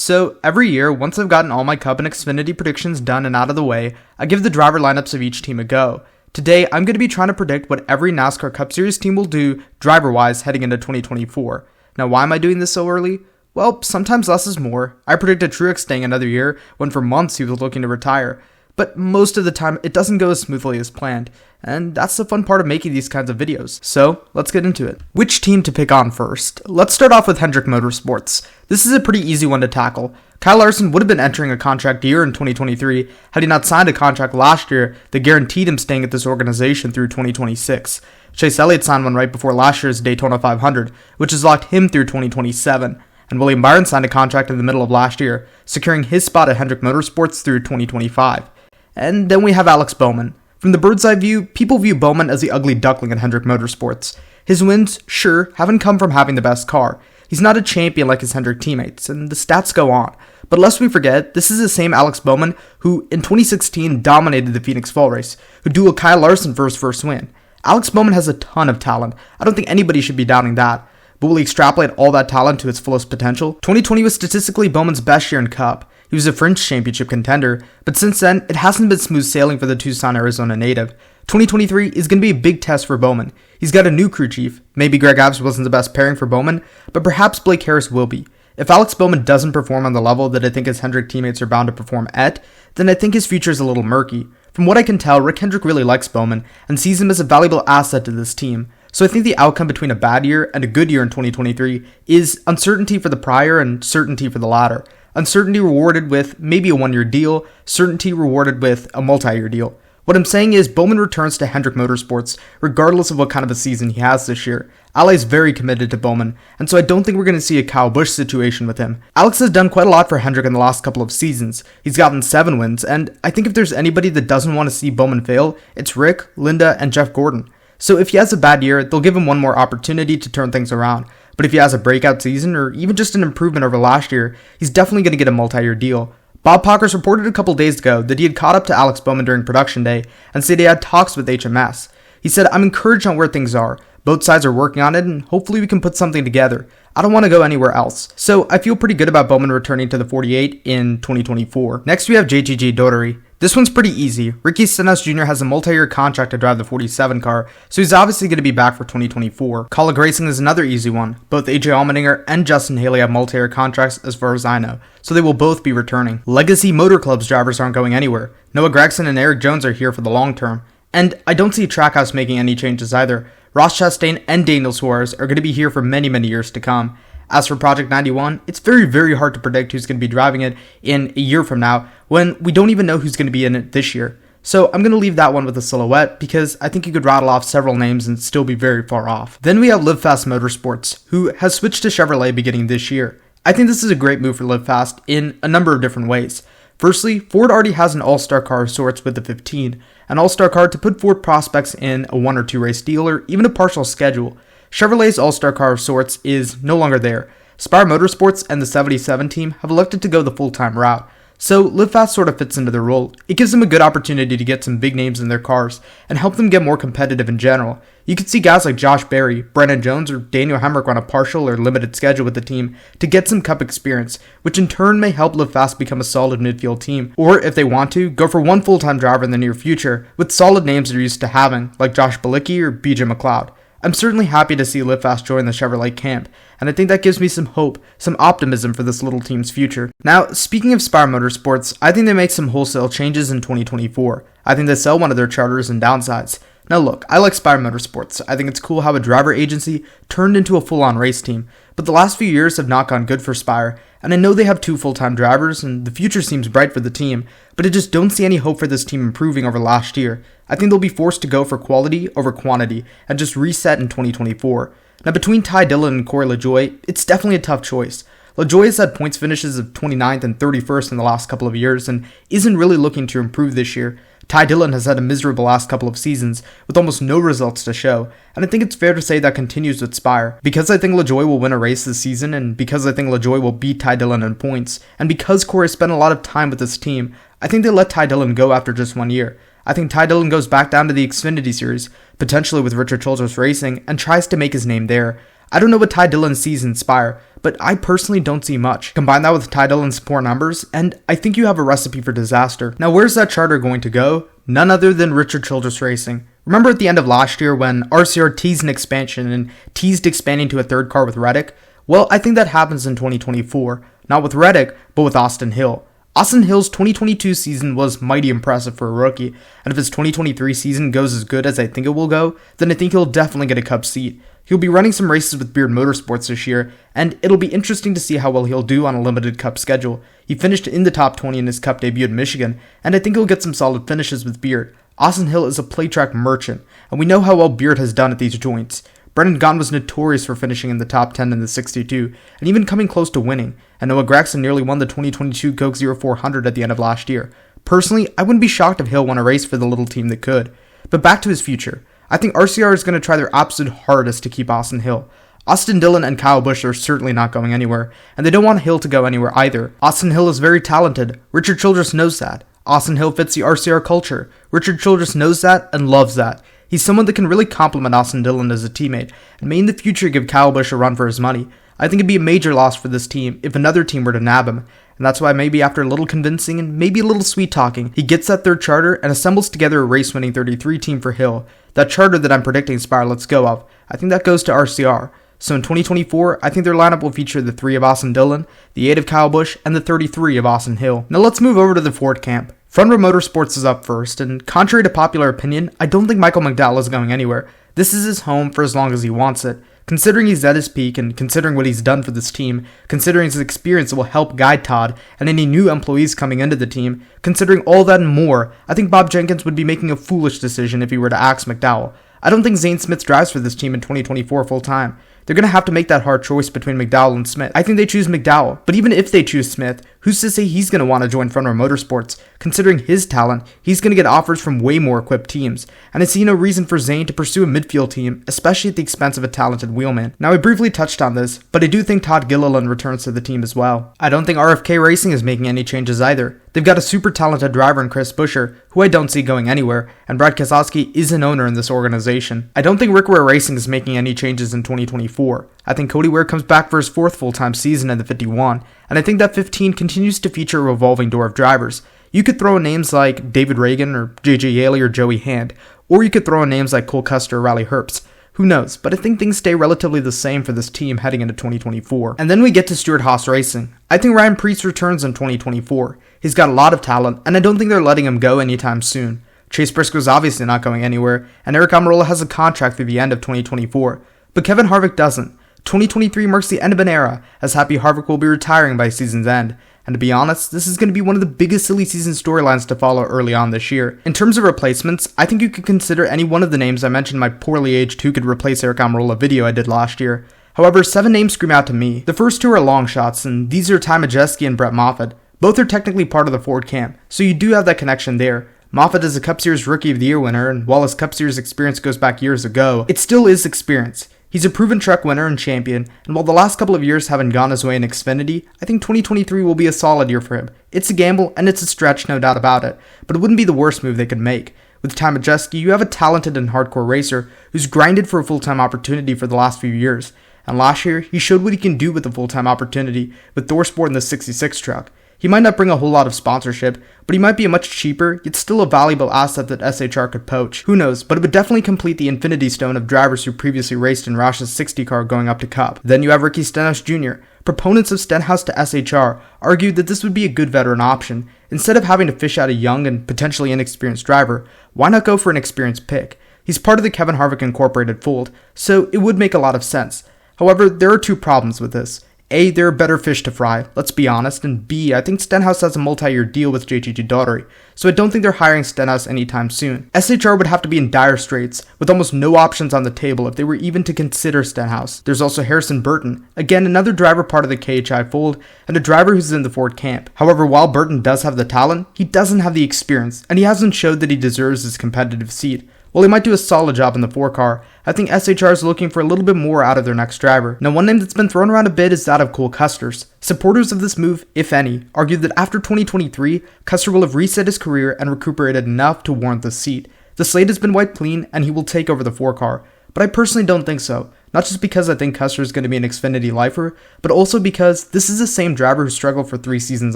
So every year, once I've gotten all my Cup and Xfinity predictions done and out of the way, I give the driver lineups of each team a go. Today, I'm going to be trying to predict what every NASCAR Cup Series team will do driver-wise heading into 2024. Now, why am I doing this so early? Well, sometimes less is more. I predicted Truex staying another year when for months he was looking to retire. But most of the time, it doesn't go as smoothly as planned. And that's the fun part of making these kinds of videos. So, let's get into it. Which team to pick on first? Let's start off with Hendrick Motorsports. This is a pretty easy one to tackle. Kyle Larson would have been entering a contract year in 2023 had he not signed a contract last year that guaranteed him staying at this organization through 2026. Chase Elliott signed one right before last year's Daytona 500, which has locked him through 2027. And William Byron signed a contract in the middle of last year, securing his spot at Hendrick Motorsports through 2025. And then we have Alex Bowman. From the bird's eye view, people view Bowman as the ugly duckling at Hendrick Motorsports. His wins, sure, haven't come from having the best car. He's not a champion like his Hendrick teammates, and the stats go on. But lest we forget, this is the same Alex Bowman who, in 2016, dominated the Phoenix Fall Race, who dueled Kyle Larson for his first win. Alex Bowman has a ton of talent. I don't think anybody should be doubting that. But will he extrapolate all that talent to its fullest potential? 2020 was statistically Bowman's best year in Cup. He was a French championship contender, but since then, it hasn't been smooth sailing for the Tucson, Arizona native. 2023 is going to be a big test for Bowman. He's got a new crew chief. Maybe Greg Ives wasn't the best pairing for Bowman, but perhaps Blake Harris will be. If Alex Bowman doesn't perform on the level that I think his Hendrick teammates are bound to perform at, then I think his future is a little murky. From what I can tell, Rick Hendrick really likes Bowman and sees him as a valuable asset to this team. So I think the outcome between a bad year and a good year in 2023 is uncertainty for the prior and certainty for the latter. Uncertainty rewarded with maybe a one-year deal, certainty rewarded with a multi-year deal. What I'm saying is Bowman returns to Hendrick Motorsports regardless of what kind of a season he has this year. Ally is very committed to Bowman, and so I don't think we're going to see a Kyle Busch situation with him. Alex has done quite a lot for Hendrick in the last couple of seasons. He's gotten 7 wins, and I think if there's anybody that doesn't want to see Bowman fail, it's Rick, Linda, and Jeff Gordon. So if he has a bad year, they'll give him one more opportunity to turn things around. But if he has a breakout season, or even just an improvement over last year, he's definitely going to get a multi-year deal. Bob Pockers reported a couple days ago that he had caught up to Alex Bowman during production day and said he had talks with HMS. He said, "I'm encouraged on where things are. Both sides are working on it, and hopefully we can put something together. I don't want to go anywhere else." So I feel pretty good about Bowman returning to the 48 in 2024. Next we have JTG Doherty. This one's pretty easy. Ricky Stenhouse Jr. has a multi-year contract to drive the 47 car, so he's obviously going to be back for 2024. Kaulig Racing is another easy one. Both AJ Allmendinger and Justin Haley have multi-year contracts as far as I know, so they will both be returning. Legacy Motor Club's drivers aren't going anywhere. Noah Gragson and Eric Jones are here for the long term. And I don't see Trackhouse making any changes either. Ross Chastain and Daniel Suarez are going to be here for many, many years to come. As for Project 91, it's very, very hard to predict who's going to be driving it in a year from now when we don't even know who's going to be in it this year. So I'm going to leave that one with a silhouette because I think you could rattle off several names and still be very far off. Then we have Live Fast Motorsports, who has switched to Chevrolet beginning this year. I think this is a great move for Live Fast in a number of different ways. Firstly, Ford already has an all-star car of sorts with the 15, an all-star car to put Ford prospects in a 1 or 2 race deal or even a partial schedule. Chevrolet's all-star car of sorts is no longer there. Spire Motorsports and the 77 team have elected to go the full-time route, so Live Fast sort of fits into their role. It gives them a good opportunity to get some big names in their cars and help them get more competitive in general. You could see guys like Josh Berry, Brennan Jones, or Daniel Hemrick on a partial or limited schedule with the team to get some Cup experience, which in turn may help Live Fast become a solid midfield team, or if they want to, go for one full-time driver in the near future with solid names they're used to having, like Josh Bilicki or BJ McLeod. I'm certainly happy to see Live Fast join the Chevrolet camp, and I think that gives me some hope, some optimism for this little team's future. Now, speaking of Spire Motorsports, I think they make some wholesale changes in 2024. I think they sell one of their charters and downsides. Now look, I like Spire Motorsports. I think it's cool how a driver agency turned into a full-on race team, but the last few years have not gone good for Spire, and I know they have 2 full-time drivers, and the future seems bright for the team, but I just don't see any hope for this team improving over last year. I think they'll be forced to go for quality over quantity, and just reset in 2024. Now between Ty Dillon and Corey LaJoie, it's definitely a tough choice. LaJoie has had points finishes of 29th and 31st in the last couple of years, and isn't really looking to improve this year. Ty Dillon has had a miserable last couple of seasons, with almost no results to show, and I think it's fair to say that continues with Spire. Because I think LaJoie will win a race this season, and because I think LaJoie will beat Ty Dillon in points, and because Corey spent a lot of time with this team, I think they let Ty Dillon go after just 1 year. I think Ty Dillon goes back down to the Xfinity Series, potentially with Richard Childress Racing, and tries to make his name there. I don't know what Ty Dillon sees in Spire, but I personally don't see much. Combine that with title and support numbers, and I think you have a recipe for disaster. Now, where's that charter going to go? None other than Richard Childress Racing. Remember at the end of last year when RCR teased an expansion and teased expanding to a third car with Reddick? Well, I think that happens in 2024. Not with Reddick, but with Austin Hill. Austin Hill's 2022 season was mighty impressive for a rookie, and if his 2023 season goes as good as I think it will go, then I think he'll definitely get a Cup seat. He'll be running some races with Beard Motorsports this year, and it'll be interesting to see how well he'll do on a limited Cup schedule. He finished in the top 20 in his Cup debut in Michigan, and I think he'll get some solid finishes with Beard. Austin Hill is a play track merchant, and we know how well Beard has done at these joints. Brendan Gaughan was notorious for finishing in the top 10 in the 62, and even coming close to winning, and Noah Gragson nearly won the 2022 Coke 0400 at the end of last year. Personally, I wouldn't be shocked if Hill won a race for the little team that could. But back to his future. I think RCR is going to try their absolute hardest to keep Austin Hill. Austin Dillon and Kyle Busch are certainly not going anywhere, and they don't want Hill to go anywhere either. Austin Hill is very talented. Richard Childress knows that. Austin Hill fits the RCR culture. Richard Childress knows that and loves that. He's someone that can really complement Austin Dillon as a teammate, and may in the future give Kyle Busch a run for his money. I think it'd be a major loss for this team if another team were to nab him, and that's why maybe after a little convincing and maybe a little sweet talking, he gets that third charter and assembles together a race-winning 33 team for Hill. That charter that I'm predicting Spire lets go of, I think that goes to RCR. So in 2024, I think their lineup will feature the 3 of Austin Dillon, the 8 of Kyle Busch, and the 33 of Austin Hill. Now let's move over to the Ford camp. Front Row Motorsports is up first, and contrary to popular opinion, I don't think Michael McDowell is going anywhere. This is his home for as long as he wants it. Considering he's at his peak, and considering what he's done for this team, considering his experience that will help guide Todd, and any new employees coming into the team, considering all that and more, I think Bob Jenkins would be making a foolish decision if he were to axe McDowell. I don't think Zane Smith drives for this team in 2024 full time. They're going to have to make that hard choice between McDowell and Smith. I think they choose McDowell, but even if they choose Smith, who's to say he's going to want to join Front Row Motorsports? Considering his talent, he's going to get offers from way more equipped teams, and I see no reason for Zane to pursue a midfield team, especially at the expense of a talented wheelman. Now, I briefly touched on this, but I do think Todd Gilliland returns to the team as well. I don't think RFK Racing is making any changes either. They've got a super talented driver in Chris Buescher, who I don't see going anywhere, and Brad Keselowski is an owner in this organization. I don't think Rick Ware Racing is making any changes in 2024. I think Cody Ware comes back for his 4th full-time season in the 51, and I think that 15 continues to feature a revolving door of drivers. You could throw in names like David Reagan or JJ Yaley or Joey Hand, or you could throw in names like Cole Custer or Riley Herbst. Who knows, but I think things stay relatively the same for this team heading into 2024. And then we get to Stewart Haas Racing. I think Ryan Preece returns in 2024. He's got a lot of talent, and I don't think they're letting him go anytime soon. Chase Briscoe's obviously not going anywhere, and Eric Almirola has a contract through the end of 2024. But Kevin Harvick doesn't. 2023 marks the end of an era, as Happy Harvick will be retiring by season's end. And to be honest, this is going to be one of the biggest silly season storylines to follow early on this year. In terms of replacements, I think you could consider any one of the names I mentioned in my poorly aged who could replace Eric Almirola video I did last year. However, 7 names scream out to me. The first 2 are long shots, and these are Ty Majeski and Brett Moffitt. Both are technically part of the Ford camp, so you do have that connection there. Moffitt is a Cup Series Rookie of the Year winner, and while his Cup Series experience goes back years ago, it still is experience. He's a proven truck winner and champion, and while the last couple of years haven't gone his way in Xfinity, I think 2023 will be a solid year for him. It's a gamble, and it's a stretch, no doubt about it, but it wouldn't be the worst move they could make. With Ty Majeski, you have a talented and hardcore racer who's grinded for a full-time opportunity for the last few years, and last year, he showed what he can do with a full-time opportunity with ThorSport in the 66 truck. He might not bring a whole lot of sponsorship, but he might be a much cheaper, yet still a valuable asset that SHR could poach. Who knows, but it would definitely complete the infinity stone of drivers who previously raced in Roush's 60 car going up to Cup. Then you have Ricky Stenhouse Jr. Proponents of Stenhouse to SHR argued that this would be a good veteran option. Instead of having to fish out a young and potentially inexperienced driver, why not go for an experienced pick? He's part of the Kevin Harvick Incorporated fold, so it would make a lot of sense. However, there are 2 problems with this. A, there are better fish to fry, let's be honest, and B, I think Stenhouse has a multi-year deal with JGG Daughtery, so I don't think they're hiring Stenhouse anytime soon. SHR would have to be in dire straits, with almost no options on the table if they were even to consider Stenhouse. There's also Harrison Burton, again another driver part of the KHI fold, and a driver who's in the Ford camp. However, while Burton does have the talent, he doesn't have the experience, and he hasn't showed that he deserves his competitive seat. While he might do a solid job in the 4 car, I think SHR is looking for a little bit more out of their next driver. Now, one name that's been thrown around a bit is that of Cole Custers. Supporters of this move, if any, argue that after 2023, Custer will have reset his career and recuperated enough to warrant the seat. The slate has been wiped clean, and he will take over the 4 car. But I personally don't think so. not just because I think Custer is going to be an Xfinity lifer, but also because this is the same driver who struggled for 3 seasons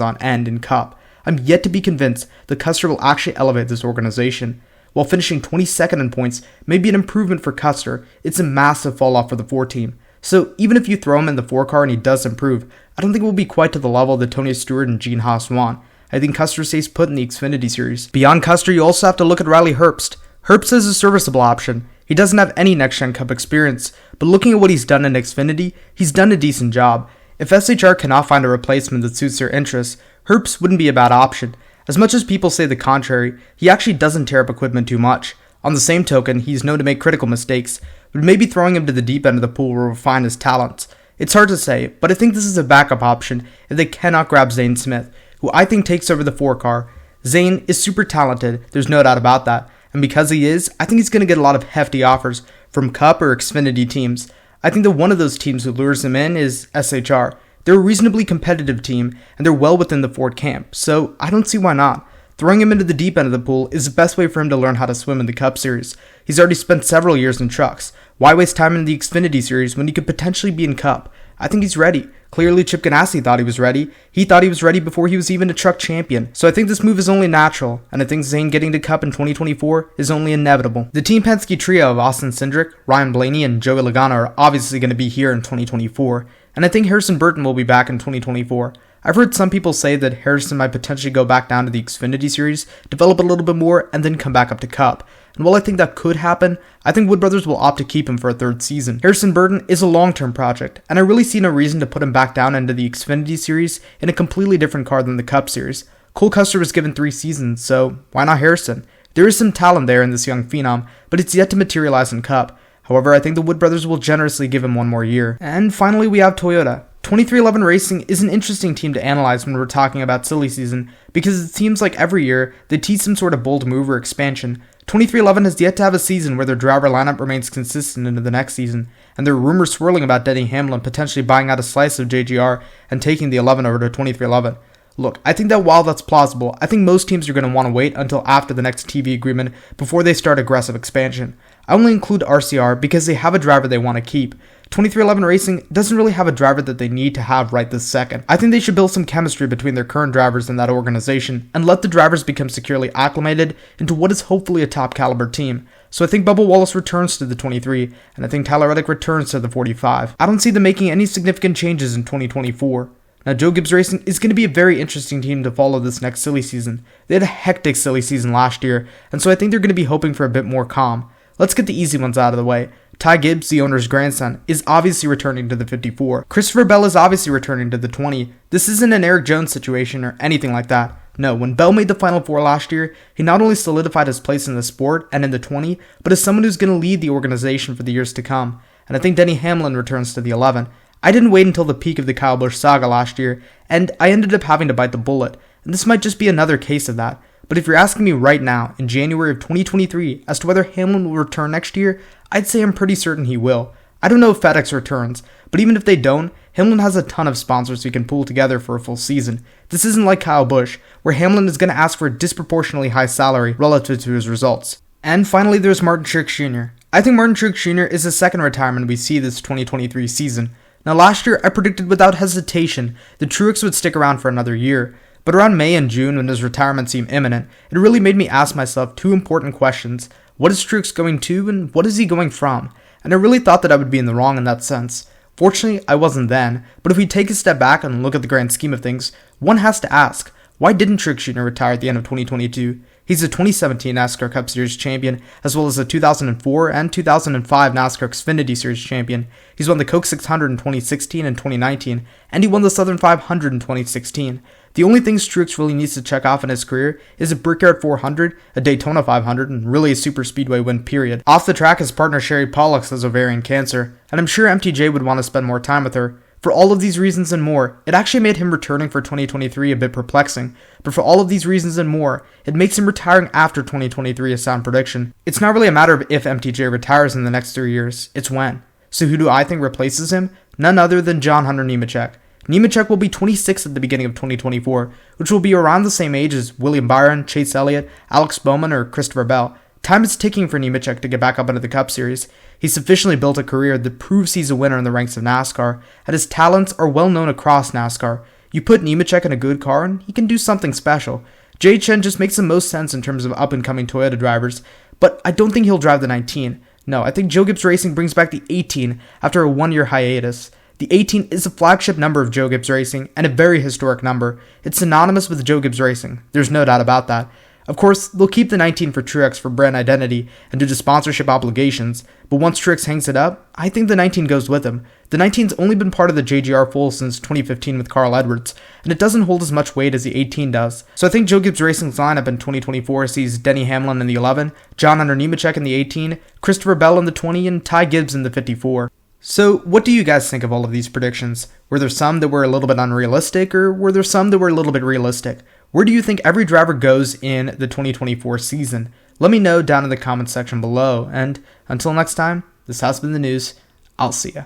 on end in Cup. I'm yet to be convinced that Custer will actually elevate this organization. While finishing 22nd in points may be an improvement for Custer, it's a massive fall off for the 4 team. So even if you throw him in the 4 car and he does improve, I don't think it will be quite to the level that Tony Stewart and Gene Haas want. I think Custer stays put in the Xfinity Series. Beyond Custer, you also have to look at Riley Herbst. Herbst is a serviceable option. He doesn't have any next-gen Cup experience, but looking at what he's done in Xfinity, he's done a decent job. If SHR cannot find a replacement that suits their interests, Herbst wouldn't be a bad option. As much as people say the contrary, he actually doesn't tear up equipment too much. On the same token, he's known to make critical mistakes, but maybe throwing him to the deep end of the pool will refine his talents. It's hard to say, but I think this is a backup option if they cannot grab Zane Smith, who I think takes over the 4 car. Zane is super talented, there's no doubt about that, and because he is, I think he's going to get a lot of hefty offers from Cup or Xfinity teams. I think that one of those teams who lures him in is SHR. They're a reasonably competitive team, and they're well within the Ford camp, so I don't see why not. Throwing him into the deep end of the pool is the best way for him to learn how to swim in the Cup Series. He's already spent several years in trucks. Why waste time in the Xfinity Series when he could potentially be in Cup? I think he's ready. Clearly Chip Ganassi thought he was ready. He thought he was ready before he was even a truck champion. So I think this move is only natural, and I think Zane getting to Cup in 2024 is only inevitable. The Team Penske trio of Austin Cindric, Ryan Blaney, and Joey Logano are obviously going to be here in 2024, and I think Harrison Burton will be back in 2024. I've heard some people say that Harrison might potentially go back down to the Xfinity Series, develop a little bit more, and then come back up to Cup. And while I think that could happen, I think Wood Brothers will opt to keep him for a 3rd season. Harrison Burton is a long-term project, and I really see no reason to put him back down into the Xfinity Series in a completely different car than the Cup Series. Cole Custer was given 3 seasons, so why not Harrison? There is some talent there in this young phenom, but it's yet to materialize in Cup. However, I think the Wood Brothers will generously give him 1 more year. And finally, we have Toyota. 2311 Racing is an interesting team to analyze when we're talking about silly season, because it seems like every year they tease some sort of bold move or expansion. 2311 has yet to have a season where their driver lineup remains consistent into the next season, and there are rumors swirling about Denny Hamlin potentially buying out a slice of JGR and taking the 11 over to 2311. Look, I think that while that's plausible, I think most teams are going to want to wait until after the next TV agreement before they start aggressive expansion. I only include RCR because they have a driver they want to keep. 2311 Racing doesn't really have a driver that they need to have right this second. I think they should build some chemistry between their current drivers and that organization, and let the drivers become securely acclimated into what is hopefully a top caliber team. So I think Bubba Wallace returns to the 23, and I think Tyler Reddick returns to the 45. I don't see them making any significant changes in 2024. Now, Joe Gibbs Racing is going to be a very interesting team to follow this next silly season. They had a hectic silly season last year, and so I think they're going to be hoping for a bit more calm. Let's get the easy ones out of the way. Ty Gibbs, the owner's grandson, is obviously returning to the 54. Christopher Bell is obviously returning to the 20. This isn't an Eric Jones situation or anything like that. No, when Bell made the Final Four last year, he not only solidified his place in the sport and in the 20, but as someone who's going to lead the organization for the years to come. And I think Denny Hamlin returns to the 11. I didn't wait until the peak of the Kyle Busch saga last year, and I ended up having to bite the bullet. And this might just be another case of that. But if you're asking me right now, in January of 2023, as to whether Hamlin will return next year, I'd say I'm pretty certain he will. I don't know if FedEx returns, but even if they don't, Hamlin has a ton of sponsors he can pull together for a full season. This isn't like Kyle Busch, where Hamlin is going to ask for a disproportionately high salary relative to his results. And finally, there's Martin Truex Jr. I think Martin Truex Jr. is the second retirement we see this 2023 season. Now last year, I predicted without hesitation that Truex would stick around for another year. But around May and June, when his retirement seemed imminent, it really made me ask myself 2 important questions. What is Truex going to, and what is he going from? And I really thought that I would be in the wrong in that sense. Fortunately, I wasn't then, but if we take a step back and look at the grand scheme of things, one has to ask, why didn't Truex Jr. retire at the end of 2022? He's a 2017 NASCAR Cup Series champion, as well as a 2004 and 2005 NASCAR Xfinity Series champion. He's won the Coke 600 in 2016 and 2019, and he won the Southern 500 in 2016. The only things Truex really needs to check off in his career is a Brickyard 400, a Daytona 500, and really a super speedway win, period. Off the track, his partner Sherry Pollux has ovarian cancer, and I'm sure MTJ would want to spend more time with her. For all of these reasons and more, it actually made him returning for 2023 a bit perplexing, but for all of these reasons and more, it makes him retiring after 2023 a sound prediction. It's not really a matter of if MTJ retires in the next 3 years, it's when. So who do I think replaces him? None other than John Hunter Nemechek. Nemechek will be 26 at the beginning of 2024, which will be around the same age as William Byron, Chase Elliott, Alex Bowman, or Christopher Bell. Time is ticking for Nemechek to get back up into the Cup Series. He's sufficiently built a career that proves he's a winner in the ranks of NASCAR, and his talents are well known across NASCAR. You put Nemechek in a good car and he can do something special. Jay Chen just makes the most sense in terms of up-and-coming Toyota drivers, but I don't think he'll drive the 19. No, I think Joe Gibbs Racing brings back the 18 after a one-year hiatus. The 18 is a flagship number of Joe Gibbs Racing and a very historic number. It's synonymous with Joe Gibbs Racing. There's no doubt about that. Of course, they'll keep the 19 for Truex for brand identity and due to sponsorship obligations, but once Truex hangs it up, I think the 19 goes with him. The 19's only been part of the JGR full since 2015 with Carl Edwards, and it doesn't hold as much weight as the 18 does. So I think Joe Gibbs Racing's lineup in 2024 sees Denny Hamlin in the 11, John Hunter Nemechek in the 18, Christopher Bell in the 20, and Ty Gibbs in the 54. So, what do you guys think of all of these predictions? Were there some that were a little bit unrealistic, or were there some that were a little bit realistic? Where do you think every driver goes in the 2024 season? Let me know down in the comments section below, and until next time, this has been the news. I'll see ya.